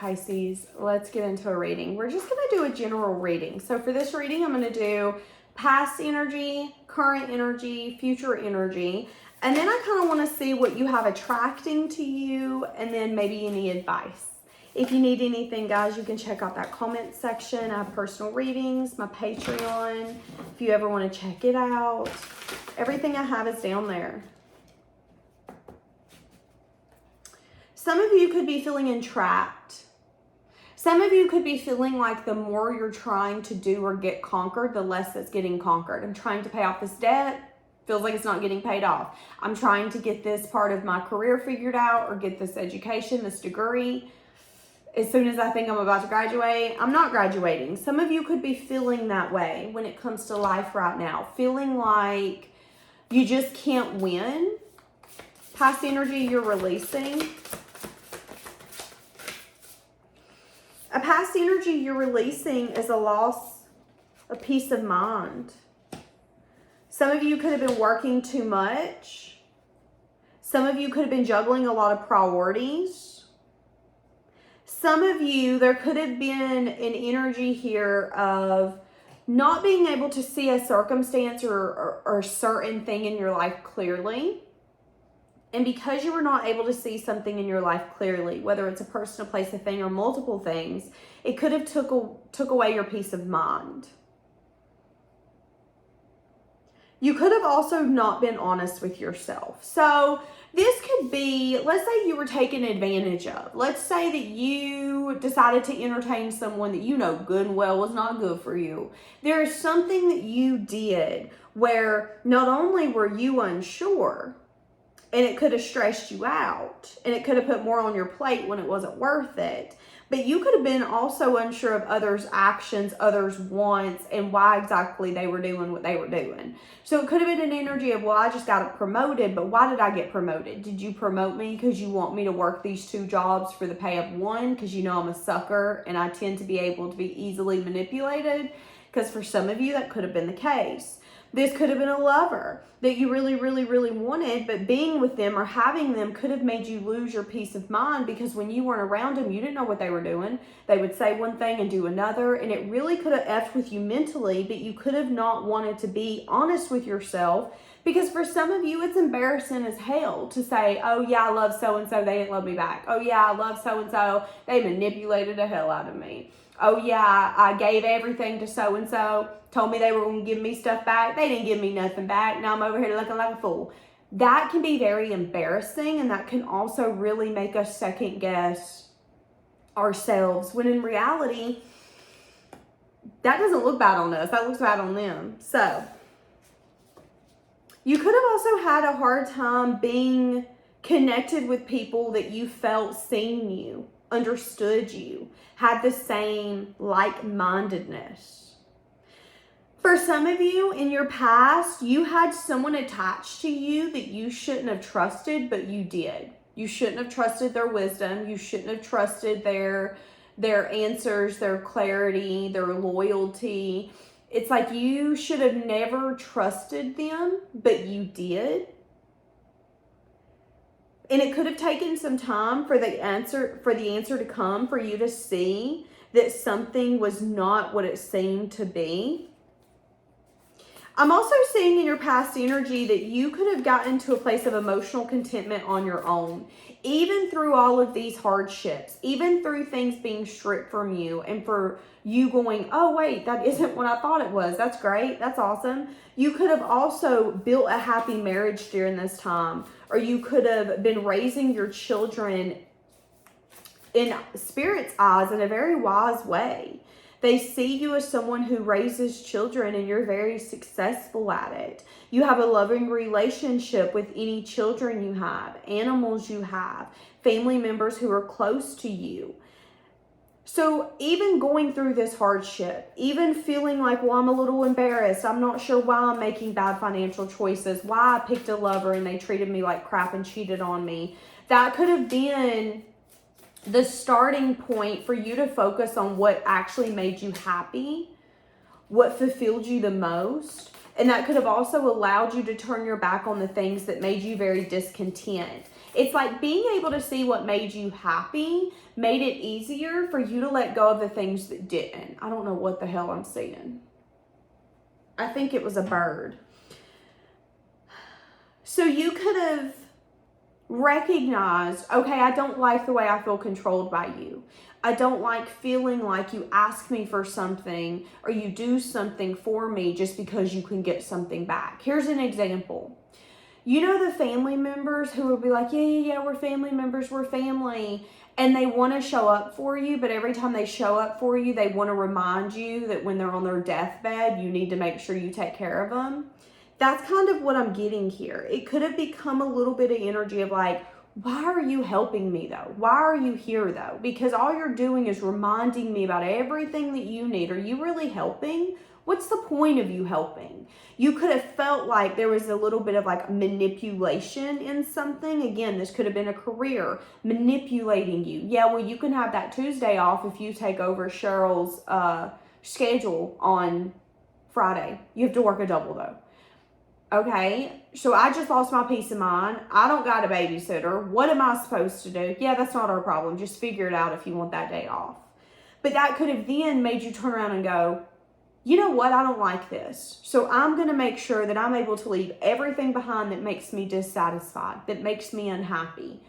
Pisces, let's get into a reading. We're just going to do a general reading. So for this reading, I'm going to do past energy, current energy, future energy. And then I kind of want to see what you have attracting to you and then maybe any advice. If you need anything, guys, you can check out that comment section. I have personal readings, my Patreon, if you ever want to check it out. Everything I have is down there. Some of you could be feeling entrapped. Some of you could be feeling like the more you're trying to do or get conquered, the less it's getting conquered. I'm trying to pay off this debt. Feels like it's not getting paid off. I'm trying to get this part of my career figured out or get this education, this degree. As soon as I think I'm about to graduate, I'm not graduating. Some of you could be feeling that way when it comes to life right now. Feeling like you just can't win. Past energy you're releasing. A past energy you're releasing is a loss of peace of mind. Some of you could have been working too much. Some of you could have been juggling a lot of priorities. Some of you, there could have been an energy here of not being able to see a circumstance or a certain thing in your life clearly. And because you were not able to see something in your life clearly, whether it's a person, a place, a thing, or multiple things, it could have took away your peace of mind. You could have also not been honest with yourself. So this could be, let's say you were taken advantage of. Let's say that you decided to entertain someone that you know good and well was not good for you. There is something that you did where not only were you unsure, and it could have stressed you out, and it could have put more on your plate when it wasn't worth it. But you could have been also unsure of others' actions, others' wants, and why exactly they were doing what they were doing. So it could have been an energy of, well, I just got promoted, but why did I get promoted? Did you promote me because you want me to work these 2 jobs for the pay of 1? Because you know I'm a sucker and I tend to be able to be easily manipulated? Because for some of you, that could have been the case. This could have been a lover that you really, really, really wanted, but being with them or having them could have made you lose your peace of mind because when you weren't around them, you didn't know what they were doing. They would say one thing and do another, and it really could have effed with you mentally, but you could have not wanted to be honest with yourself because for some of you, it's embarrassing as hell to say, oh yeah, I love so-and-so, they didn't love me back. Oh yeah, I love so-and-so, they manipulated the hell out of me. Oh yeah, I gave everything to so-and-so, told me they were going to give me stuff back. They didn't give me nothing back. Now I'm over here looking like a fool. That can be very embarrassing, and that can also really make us second guess ourselves when in reality, that doesn't look bad on us. That looks bad on them. So you could have also had a hard time being connected with people that you felt seen you, understood you, had the same like-mindedness. For some of you in your past, you had someone attached to you that you shouldn't have trusted, but you did. You shouldn't have trusted their wisdom. You shouldn't have trusted their answers, their clarity, their loyalty. It's like you should have never trusted them, but you did. And it could have taken some time for the answer to come, for you to see that something was not what it seemed to be. I'm also seeing in your past energy that you could have gotten to a place of emotional contentment on your own, even through all of these hardships, even through things being stripped from you, and for you going, oh wait, that isn't what I thought it was. That's great. That's awesome. You could have also built a happy marriage during this time, or you could have been raising your children in Spirit's eyes in a very wise way. They see you as someone who raises children and you're very successful at it. You have a loving relationship with any children you have, animals you have, family members who are close to you. So even going through this hardship, even feeling like, well, I'm a little embarrassed. I'm not sure why I'm making bad financial choices, why I picked a lover and they treated me like crap and cheated on me. That could have been the starting point for you to focus on what actually made you happy, what fulfilled you the most. And that could have also allowed you to turn your back on the things that made you very discontent. It's like being able to see what made you happy made it easier for you to let go of the things that didn't. I don't know what the hell I'm seeing. I think it was a bird. So you could have recognized, okay, I don't like the way I feel controlled by you. I don't like feeling like you ask me for something or you do something for me just because you can get something back. Here's an example. You know the family members who will be like, yeah, we're family members, we're family. And they want to show up for you, but every time they show up for you, they want to remind you that when they're on their deathbed, you need to make sure you take care of them. That's kind of what I'm getting here. It could have become a little bit of energy of like, why are you helping me though? Why are you here though? Because all you're doing is reminding me about everything that you need. Are you really helping? What's the point of you helping? You could have felt like there was a little bit of like manipulation in something. Again, this could have been a career manipulating you. Yeah, well, you can have that Tuesday off if you take over Cheryl's schedule on Friday. You have to work a double though. Okay, so I just lost my peace of mind. I don't got a babysitter. What am I supposed to do? Yeah, that's not our problem. Just figure it out if you want that day off. But that could have then made you turn around and go, you know what? I don't like this. So I'm going to make sure that I'm able to leave everything behind that makes me dissatisfied, that makes me unhappy.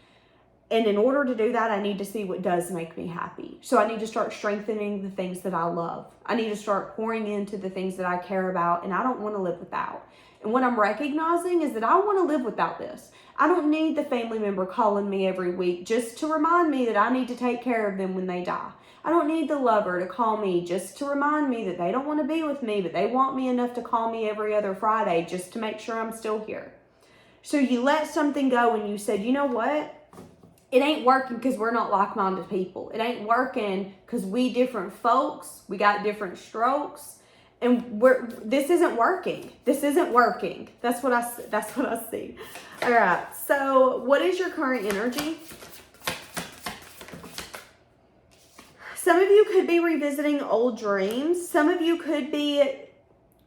And in order to do that, I need to see what does make me happy. So I need to start strengthening the things that I love. I need to start pouring into the things that I care about and I don't want to live without. And what I'm recognizing is that I want to live without this. I don't need the family member calling me every week just to remind me that I need to take care of them when they die. I don't need the lover to call me just to remind me that they don't want to be with me, but they want me enough to call me every other Friday just to make sure I'm still here. So you let something go and you said, you know what? It ain't working because we're not like-minded people. It ain't working because we different folks. We got different strokes. And this isn't working. This isn't working. That's what I see. All right. So what is your current energy? Some of you could be revisiting old dreams. Some of you could be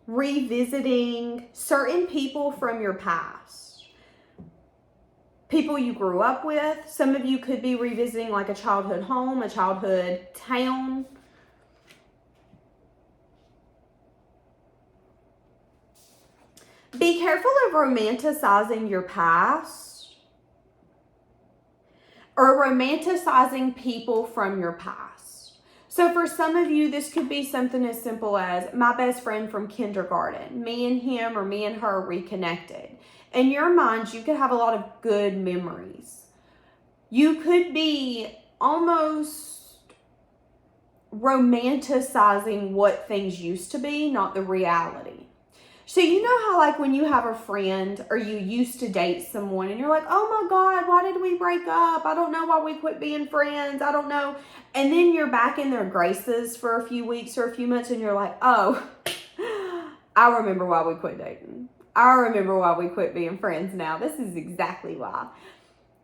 revisiting certain people from your past. People you grew up with. Some of you could be revisiting like a childhood home, a childhood town. Be careful of romanticizing your past or romanticizing people from your past. So for some of you, this could be something as simple as my best friend from kindergarten. Me and him or me and her reconnected. In your mind, you could have a lot of good memories. You could be almost romanticizing what things used to be, not the reality. So you know how like when you have a friend or you used to date someone and you're like, oh my God, why did we break up? I don't know why we quit being friends. I don't know. And then you're back in their graces for a few weeks or a few months and you're like, oh, I remember why we quit dating. I remember why we quit being friends now. This is exactly why.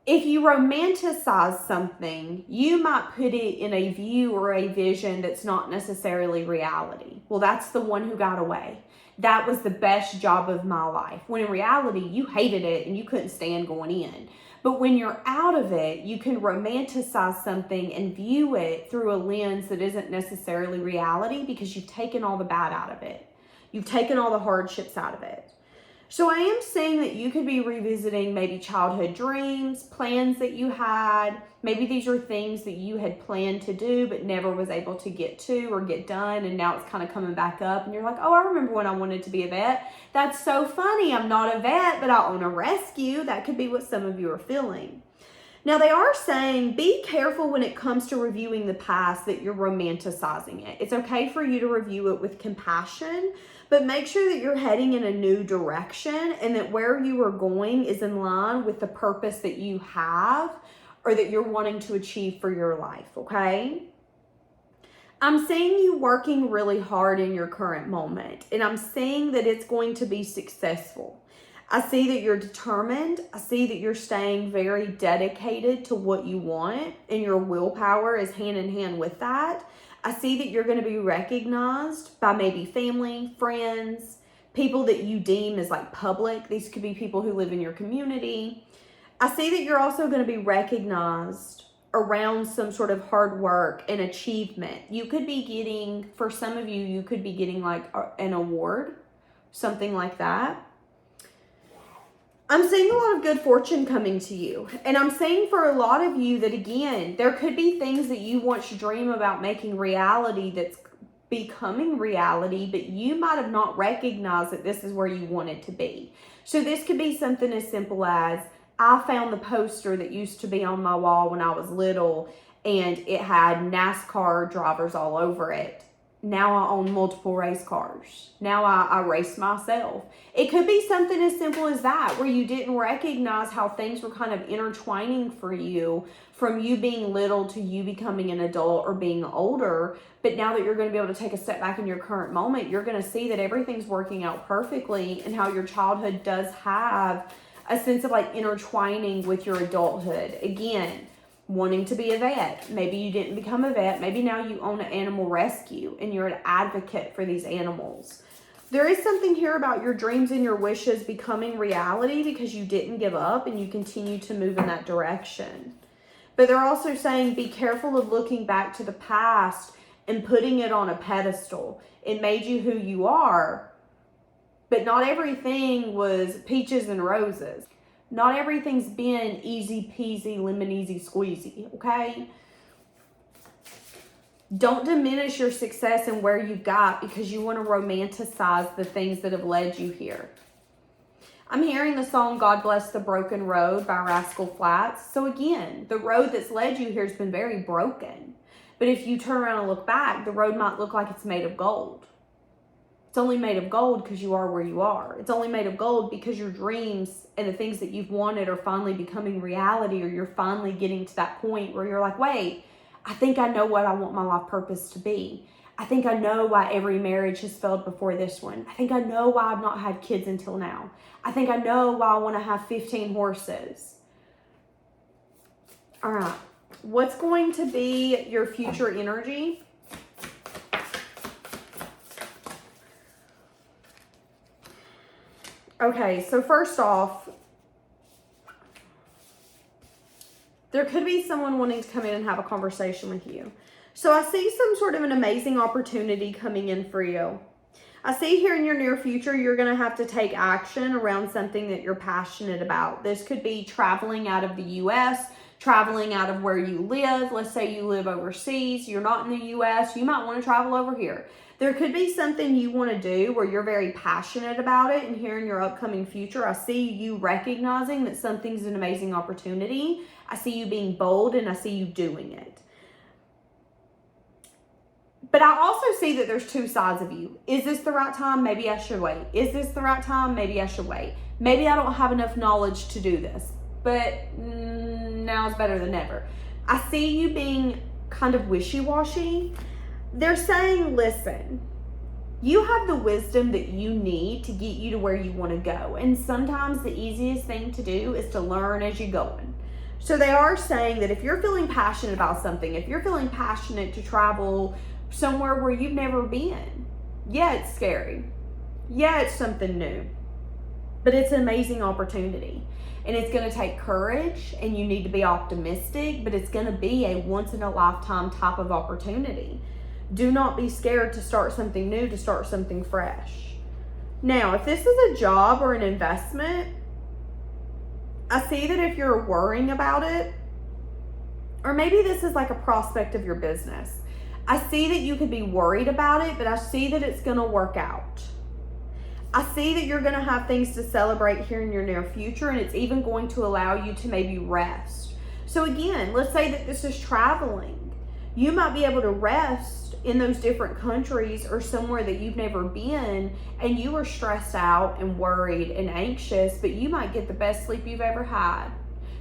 If you romanticize something, you might put it in a view or a vision that's not necessarily reality. Well, that's the one who got away. That was the best job of my life. When in reality, you hated it and you couldn't stand going in. But when you're out of it, you can romanticize something and view it through a lens that isn't necessarily reality because you've taken all the bad out of it. You've taken all the hardships out of it. So I am saying that you could be revisiting maybe childhood dreams, plans that you had. Maybe these are things that you had planned to do but never was able to get to or get done, and now it's kind of coming back up and you're like, oh, I remember when I wanted to be a vet. That's so funny. I'm not a vet, but I own a rescue. That could be what some of you are feeling. Now, they are saying be careful when it comes to reviewing the past that you're romanticizing it. It's okay for you to review it with compassion, but make sure that you're heading in a new direction and that where you are going is in line with the purpose that you have or that you're wanting to achieve for your life, okay? I'm seeing you working really hard in your current moment, and I'm seeing that it's going to be successful. I see that you're determined. I see that you're staying very dedicated to what you want, and your willpower is hand in hand with that. I see that you're going to be recognized by maybe family, friends, people that you deem as like public. These could be people who live in your community. I see that you're also going to be recognized around some sort of hard work and achievement. You could be getting, for some of you, you could be getting like an award, something like that. I'm seeing a lot of good fortune coming to you. And I'm seeing for a lot of you that, again, there could be things that you once dream about making reality that's becoming reality, but you might have not recognized that this is where you want it to be. So this could be something as simple as, I found the poster that used to be on my wall when I was little, and it had NASCAR drivers all over it. Now I own multiple race cars. Now I race myself. It could be something as simple as that, where you didn't recognize how things were kind of intertwining for you from you being little to you becoming an adult or being older. But now that you're going to be able to take a step back in your current moment, you're going to see that everything's working out perfectly, and how your childhood does have a sense of like intertwining with your adulthood. Again, wanting to be a vet. Maybe you didn't become a vet. Maybe now you own an animal rescue and you're an advocate for these animals. There is something here about your dreams and your wishes becoming reality because you didn't give up and you continue to move in that direction. But they're also saying be careful of looking back to the past and putting it on a pedestal. It made you who you are, but not everything was peaches and roses. Not everything's been easy peasy, lemon easy squeezy, okay? Don't diminish your success and where you got because you want to romanticize the things that have led you here. I'm hearing the song God Bless the Broken Road by Rascal Flatts. So again, the road that's led you here has been very broken. But if you turn around and look back, the road might look like it's made of gold. It's only made of gold because you are where you are. It's only made of gold because your dreams and the things that you've wanted are finally becoming reality, or you're finally getting to that point where you're like, wait, I think I know what I want my life purpose to be. I think I know why every marriage has failed before this one. I think I know why I've not had kids until now. I think I know why I want to have 15 horses. All right. What's going to be your future energy? Okay, so first off, there could be someone wanting to come in and have a conversation with you. So I see some sort of an amazing opportunity coming in for you. I see here in your near future, you're going to have to take action around something that you're passionate about. This could be traveling out of the U.S., traveling out of where you live. Let's say you live overseas, you're not in the U.S., you might want to travel over here. There could be something you want to do where you're very passionate about it, and here in your upcoming future, I see you recognizing that something's an amazing opportunity. I see you being bold, and I see you doing it. But I also see that there's two sides of you. Is this the right time? Maybe I should wait. Is this the right time? Maybe I should wait. Maybe I don't have enough knowledge to do this, but now is better than never. I see you being kind of wishy-washy. They're saying, listen, you have the wisdom that you need to get you to where you want to go. And sometimes the easiest thing to do is to learn as you're going. So they are saying that if you're feeling passionate about something, if you're feeling passionate to travel somewhere where you've never been, yeah, it's scary. Yeah, it's something new. But it's an amazing opportunity. And it's going to take courage, and you need to be optimistic, but it's going to be a once-in-a-lifetime type of opportunity. Do not be scared to start something new, to start something fresh. Now, if this is a job or an investment, I see that if you're worrying about it, or maybe this is like a prospect of your business, I see that you could be worried about it, but I see that it's going to work out. I see that you're going to have things to celebrate here in your near future, and it's even going to allow you to maybe rest. So again, let's say that this is traveling. You might be able to rest in those different countries or somewhere that you've never been, and you are stressed out and worried and anxious, but you might get the best sleep you've ever had.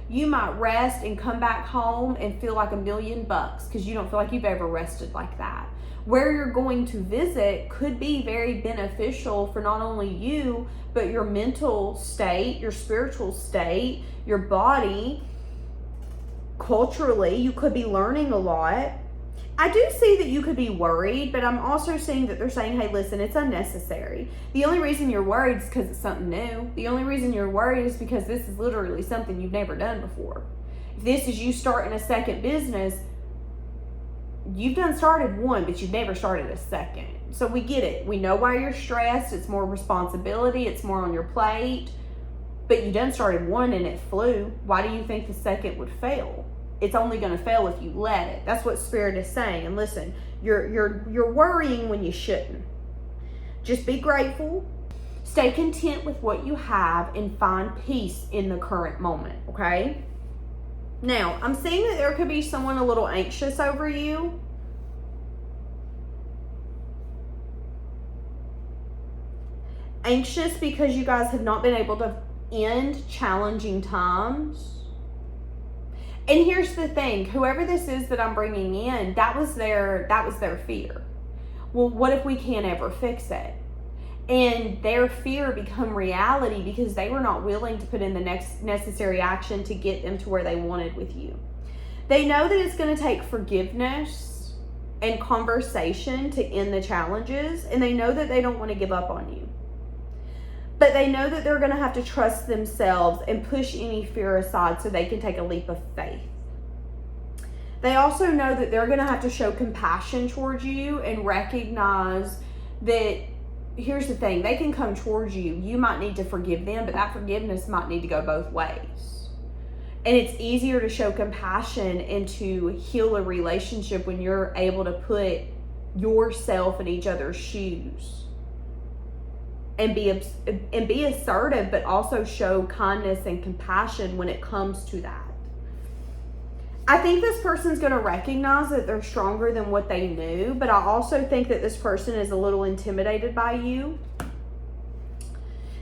You might rest and come back home and feel like $1 million because you don't feel like you've ever rested like that. Where you're going to visit could be very beneficial for not only you, but your mental state, your spiritual state, your body. Culturally, you could be learning a lot. I do see that you could be worried, but I'm also seeing that they're saying, hey, listen, it's unnecessary. The only reason you're worried is because it's something new. The only reason you're worried is because this is literally something you've never done before. If this is you starting a second business, you've started one, but you've never started a second. So we get it. We know why you're stressed. It's more responsibility. It's more on your plate. But you started one and it flew. Why do you think the second would fail? It's only going to fail if you let it. That's what Spirit is saying. And listen, you're worrying when you shouldn't. Just be grateful. Stay content with what you have and find peace in the current moment, okay? Now, I'm seeing that there could be someone a little anxious over you. Anxious because you guys have not been able to end challenging times. And here's the thing, whoever this is that I'm bringing in, that was their fear. Well, what if we can't ever fix it? And their fear become reality because they were not willing to put in the next necessary action to get them to where they wanted with you. They know that it's going to take forgiveness and conversation to end the challenges, and they know that they don't want to give up on you. But they know that they're going to have to trust themselves and push any fear aside so they can take a leap of faith. They also know that they're going to have to show compassion towards you and recognize that, here's the thing, they can come towards you. You might need to forgive them, but that forgiveness might need to go both ways. And it's easier to show compassion and to heal a relationship when you're able to put yourself in each other's shoes. And be assertive, but also show kindness and compassion when it comes to that. I think this person's going to recognize that they're stronger than what they knew, but I also think that this person is a little intimidated by you.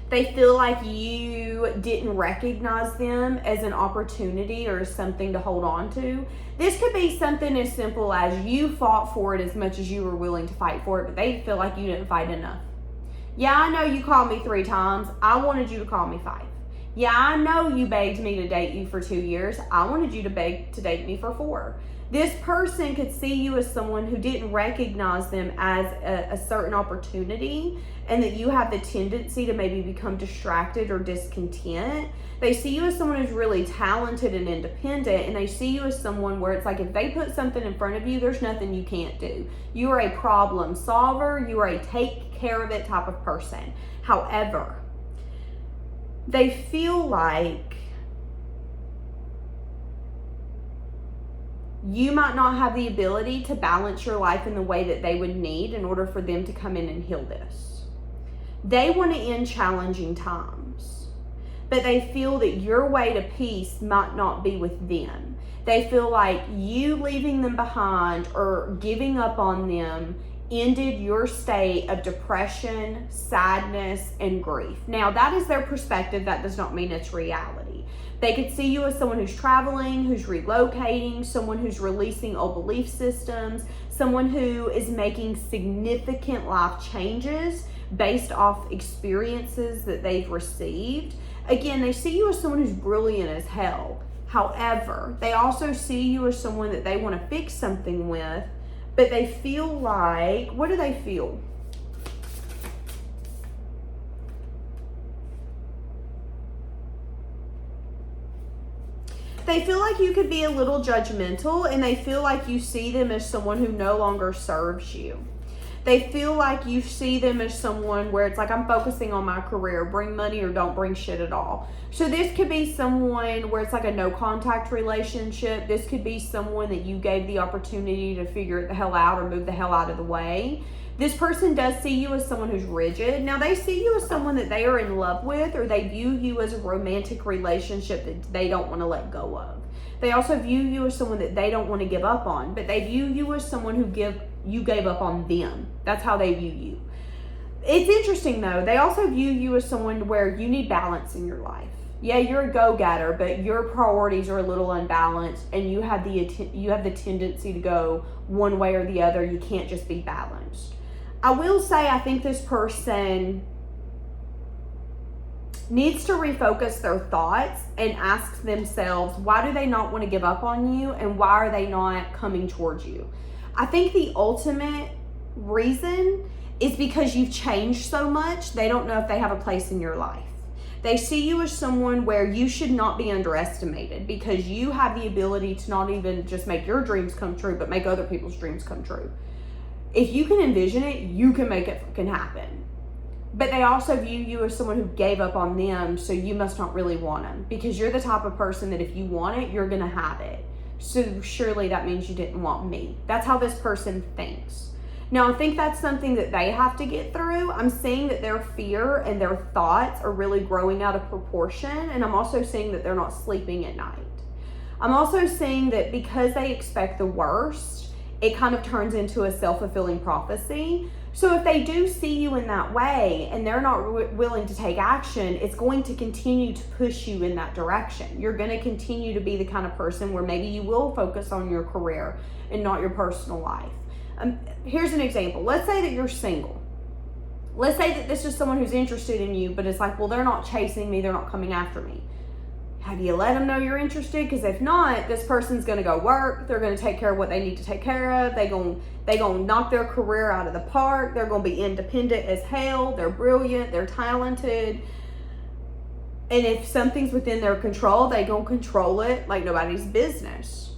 They feel like you didn't recognize them as an opportunity or as something to hold on to. This could be something as simple as you fought for it as much as you were willing to fight for it, but they feel like you didn't fight enough. Yeah, I know you called me 3 times. I wanted you to call me 5. Yeah, I know you begged me to date you for 2 years. I wanted you to beg to date me for 4. This person could see you as someone who didn't recognize them as a certain opportunity, and that you have the tendency to maybe become distracted or discontent. They see you as someone who's really talented and independent, and they see you as someone where it's like if they put something in front of you, there's nothing you can't do. You are a problem solver. You are a take care of it type of person. However, they feel like you might not have the ability to balance your life in the way that they would need in order for them to come in and heal this. They want to end challenging times, but they feel that your way to peace might not be with them. They feel like you leaving them behind or giving up on them ended your state of depression, sadness, and grief. Now, that is their perspective. That does not mean it's reality. They could see you as someone who's traveling, who's relocating, someone who's releasing old belief systems, someone who is making significant life changes based off experiences that they've received. Again, they see you as someone who's brilliant as hell. However, they also see you as someone that they want to fix something with, but they feel like, what do they feel? They feel like you could be a little judgmental, and they feel like you see them as someone who no longer serves you. They feel like you see them as someone where it's like, I'm focusing on my career, bring money or don't bring shit at all. So this could be someone where it's like a no contact relationship. This could be someone that you gave the opportunity to figure it the hell out or move the hell out of the way. This person does see you as someone who's rigid. Now they see you as someone that they are in love with, or they view you as a romantic relationship that they don't want to let go of. They also view you as someone that they don't want to give up on, but they view you as someone who you gave up on them. That's how they view you. It's interesting though. They also view you as someone where you need balance in your life. Yeah, you're a go-getter, but your priorities are a little unbalanced, and you have the tendency to go one way or the other. You can't just be balanced. I will say, I think this person needs to refocus their thoughts and ask themselves, why do they not want to give up on you, and why are they not coming towards you? I think the ultimate reason is because you've changed so much, they don't know if they have a place in your life. They see you as someone where you should not be underestimated because you have the ability to not even just make your dreams come true, but make other people's dreams come true. If you can envision it, you can make it fucking happen. But they also view you as someone who gave up on them, so you must not really want them because you're the type of person that if you want it, you're gonna have it. So surely that means you didn't want me. That's how this person thinks. Now, I think that's something that they have to get through. I'm seeing that their fear and their thoughts are really growing out of proportion. And I'm also seeing that they're not sleeping at night. I'm also seeing that because they expect the worst, it kind of turns into a self-fulfilling prophecy. So if they do see you in that way and they're not willing to take action, it's going to continue to push you in that direction. You're going to continue to be the kind of person where maybe you will focus on your career and not your personal life. Here's an example. Let's say that you're single. Let's say that this is someone who's interested in you, but it's like, well, they're not chasing me. They're not coming after me. Have you let them know you're interested? Because if not, this person's going to go work. They're going to take care of what they need to take care of. They're going to knock their career out of the park. They're going to be independent as hell. They're brilliant. They're talented. And if something's within their control, they going to control it like nobody's business.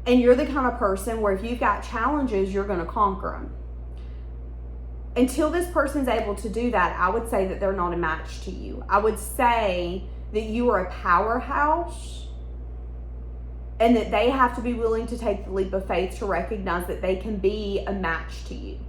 And you're the kind of person where if you've got challenges, you're going to conquer them. Until this person's able to do that, I would say that they're not a match to you. I would say that you are a powerhouse and that they have to be willing to take the leap of faith to recognize that they can be a match to you.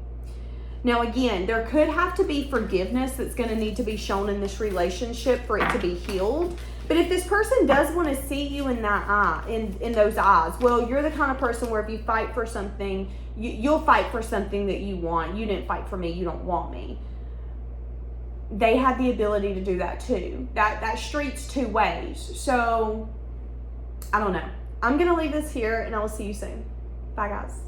Now, again, there could have to be forgiveness that's going to need to be shown in this relationship for it to be healed. But if this person does want to see you in that eye, in those eyes, well, you're the kind of person where if you fight for something, you'll fight for something that you want. You didn't fight for me. You don't want me. They have the ability to do that too. That street's two ways. So, I don't know. I'm going to leave this here and I will see you soon. Bye, guys.